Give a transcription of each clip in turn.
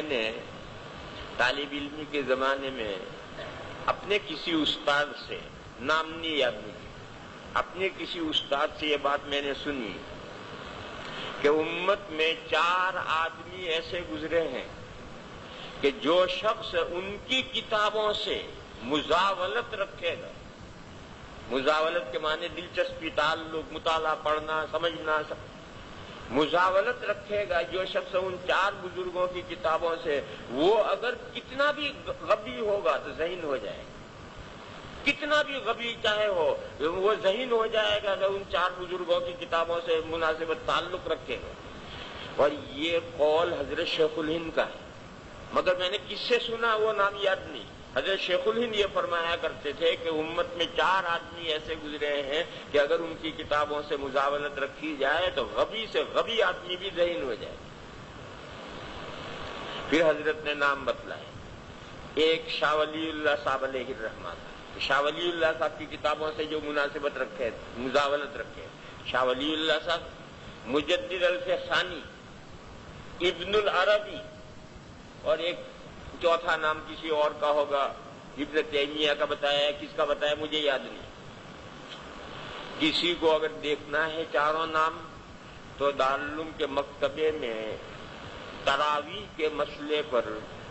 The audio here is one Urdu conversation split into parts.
نے طالب علمی کے زمانے میں اپنے کسی استاد سے، نام نہیں یاد نہیں، اپنے کسی استاد سے یہ بات میں نے سنی کہ امت میں 4 آدمی ایسے گزرے ہیں کہ جو شخص ان کی کتابوں سے مزاولت رکھے گا، مزاولت کے معنی دلچسپی، تعلق، مطالعہ، پڑھنا، سمجھنا، مزاولت رکھے گا جو شخص ان 4 بزرگوں کی کتابوں سے، وہ اگر کتنا بھی غبی ہوگا تو ذہین ہو جائے گا، کتنا بھی غبی چاہے ہو وہ ذہین ہو جائے گا اگر ان 4 بزرگوں کی کتابوں سے مناسبت تعلق رکھے گا۔ اور یہ قول حضرت شیخ الہند کا ہے، مگر میں نے کس سے سنا وہ نام یاد نہیں۔ حضرت شیخ الہند یہ فرمایا کرتے تھے کہ امت میں 4 آدمی ایسے گزرے ہیں کہ اگر ان کی کتابوں سے مزاولت رکھی جائے تو غبی سے غبی آدمی بھی ذہین ہو جائے۔ پھر حضرت نے نام بتلائے، ایک شاہ ولی اللہ صاحب علیہ الرحمہ، شاہ ولی اللہ صاحب کی کتابوں سے جو مناسبت رکھے، مزاولت رکھے، شاہ ولی اللہ صاحب، مجدد الفسانی، ابن العربی، اور ایک چوتھا نام کسی اور کا ہوگا، ابن تیمیہ کا بتایا، کس کا بتایا مجھے یاد نہیں۔ کسی کو اگر دیکھنا ہے 4 نام تو دارالعلوم کے مکتبے میں تراویح کے مسئلے پر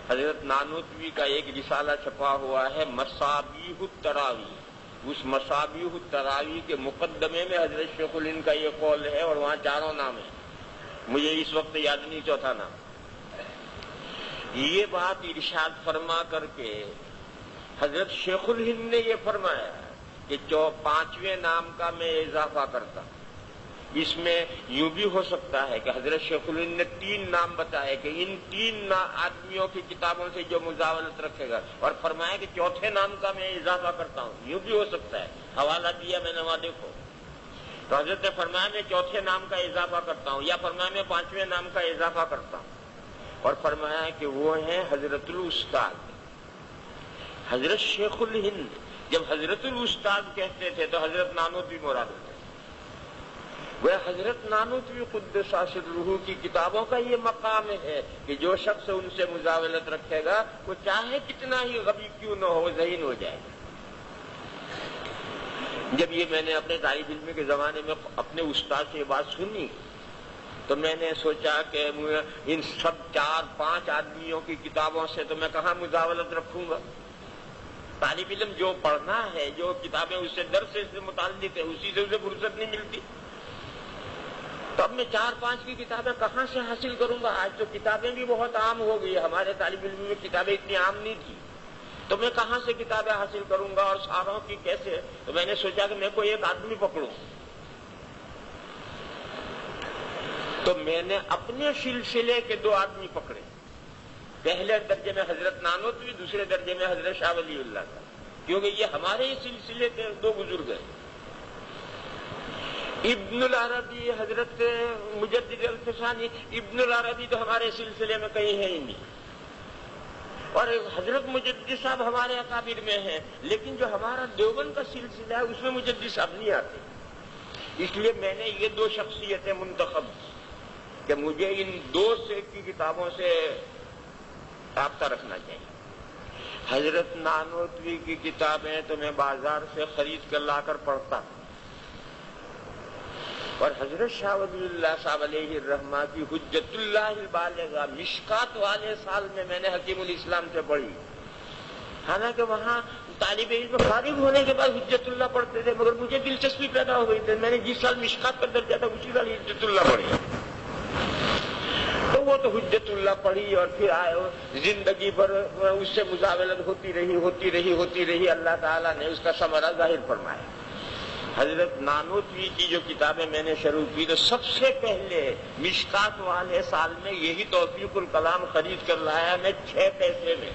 حضرت نانوتوی کا ایک رسالہ چھپا ہوا ہے، مصابیح التراویح۔ اس مصابیح التراویح کے مقدمے میں حضرت شیخ الہند کا یہ قول ہے اور وہاں 4 نام ہیں، مجھے اس وقت یاد نہیں چوتھا نام۔ یہ بات ارشاد فرما کر کے حضرت شیخ الہند نے یہ فرمایا کہ 5ویں نام کا میں اضافہ کرتا ہوں۔ اس میں یوں بھی ہو سکتا ہے کہ حضرت شیخ الہند نے 3 نام بتائے کہ ان 3 آدمیوں کی کتابوں سے جو مزاولت رکھے گا، اور فرمایا کہ 4تھے نام کا میں اضافہ کرتا ہوں، یوں بھی ہو سکتا ہے، حوالہ دیا میں نے وہاں دیکھو۔ تو حضرت نے فرمایا میں 4تھے نام کا اضافہ کرتا ہوں، یا فرمایا میں 5ویں نام کا اضافہ کرتا ہوں، اور فرمایا کہ وہ ہیں حضرت الاستاد حضرت شیخ الہند۔ جب حضرت الاستاد کہتے تھے تو حضرت نانوتوی مراد ہوتے تھے۔ وہ حضرت نانوتوی قدس سرہ کی کتابوں کا یہ مقام ہے کہ جو شخص ان سے مزاولت رکھے گا وہ چاہے کتنا ہی غبی کیوں نہ ہو ذہین ہو جائے گا۔ جب یہ میں نے اپنے طالب علم کے زمانے میں اپنے استاد سے یہ بات سنی تو میں نے سوچا کہ ان سب 4-5 آدمیوں کی کتابوں سے تو میں کہاں مزاولت رکھوں گا۔ طالب علم جو پڑھنا ہے، جو کتابیں اس سے درس سے متعلق ہے، اسی سے اسے فرصت نہیں ملتی، تو اب میں 4-5 کی کتابیں کہاں سے حاصل کروں گا؟ آج تو کتابیں بھی بہت عام ہو گئی، ہمارے طالب علم میں کتابیں اتنی عام نہیں تھی، تو میں کہاں سے کتابیں حاصل کروں گا اور ساروں کی کیسے؟ تو میں نے سوچا کہ میں کوئی ایک آدمی پکڑوں۔ تو میں نے اپنے سلسلے کے 2 آدمی پکڑے، پہلے درجے میں حضرت نانوتوی، دوسرے درجے میں حضرت شاہ ولی اللہ کا، کیونکہ یہ ہمارے ہی سلسلے کے 2 بزرگ ہیں۔ ابن العربی، حضرت مجدد الفسانی، ابن العربی تو ہمارے سلسلے میں کہیں ہے ہی نہیں، اور حضرت مجدد صاحب ہمارے اکابر میں ہیں، لیکن جو ہمارا دیوبند کا سلسلہ ہے اس میں مجدد صاحب نہیں آتے۔ اس لیے میں نے یہ 2 شخصیتیں منتخب کہ مجھے ان 2 سے کی کتابوں سے رابطہ رکھنا چاہیے۔ حضرت نانوتوی کی کتابیں تو میں بازار سے خرید کر لا کر پڑھتا ہوں، اور حضرت شاہ ولی اللہ صاحب علیہ الرحمہ کی حجت اللہ البالغہ مشکات والے سال میں نے حکیم الاسلام سے پڑھی، حالانکہ وہاں طالب علم فارغ ہونے کے بعد حجت اللہ پڑھتے تھے، مگر مجھے دلچسپی پیدا ہو گئی تھی، میں نے جس سال مشکات کا درجہ تھا اسی سال حجت اللہ پڑھی، تو وہ تو حجت اللہ پڑھی، اور پھر آئے زندگی پر اس سے مزاولت ہوتی رہی، اللہ تعالیٰ نے اس کا ثمرہ ظاہر فرمایا۔ حضرت نانوتوی کی جو کتابیں میں نے شروع کی تو سب سے پہلے مشکات والے سال میں یہی توفیق الکلام خرید کر لایا میں 6 پیسے میں،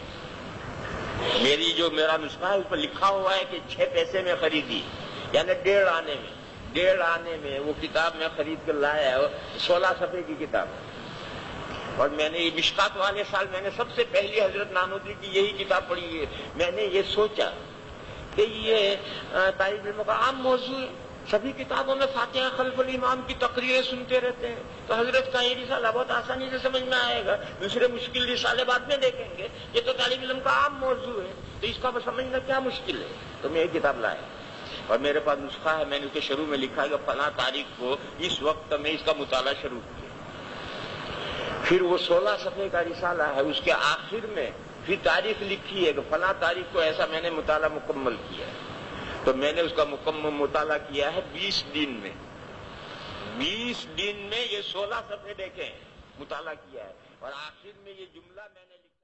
میرا نسخہ ہے اس پر لکھا ہوا ہے کہ 6 پیسے میں خریدی، یعنی 1.5 آنے میں وہ کتاب میں خرید کر لایا، 16 صفحے کی کتاب، اور میں نے یہ مشکات والے سال میں نے سب سے پہلی حضرت نانوتوی کی یہی کتاب پڑھی ہے۔ میں نے یہ سوچا کہ یہ طالب علموں کا عام موضوع ہے، سبھی کتابوں میں فاتحہ خلف الامام کی تقریریں سنتے رہتے ہیں، تو حضرت کا یہ رسالہ بہت آسانی سے سمجھ میں آئے گا، دوسرے مشکل رسالے بعد میں دیکھیں گے، یہ تو طالب علم کا عام موضوع ہے، تو اس کا سمجھنا کیا مشکل ہے؟ تو میں یہ کتاب لائے اور میرے پاس نسخہ ہے، میں نے اس کے شروع میں لکھا ہے کہ فلاں تاریخ کو اس وقت میں اس کا مطالعہ شروع کیا، پھر وہ 16 صفحے کا رسالہ ہے، اس کے آخر میں پھر تاریخ لکھی ہے کہ فلاں تاریخ کو ایسا میں نے مطالعہ مکمل کیا ہے، تو میں نے اس کا مکمل مطالعہ کیا ہے 20 دن میں، 20 دن میں یہ 16 صفحے دیکھیں مطالعہ کیا ہے، اور آخر میں یہ جملہ میں نے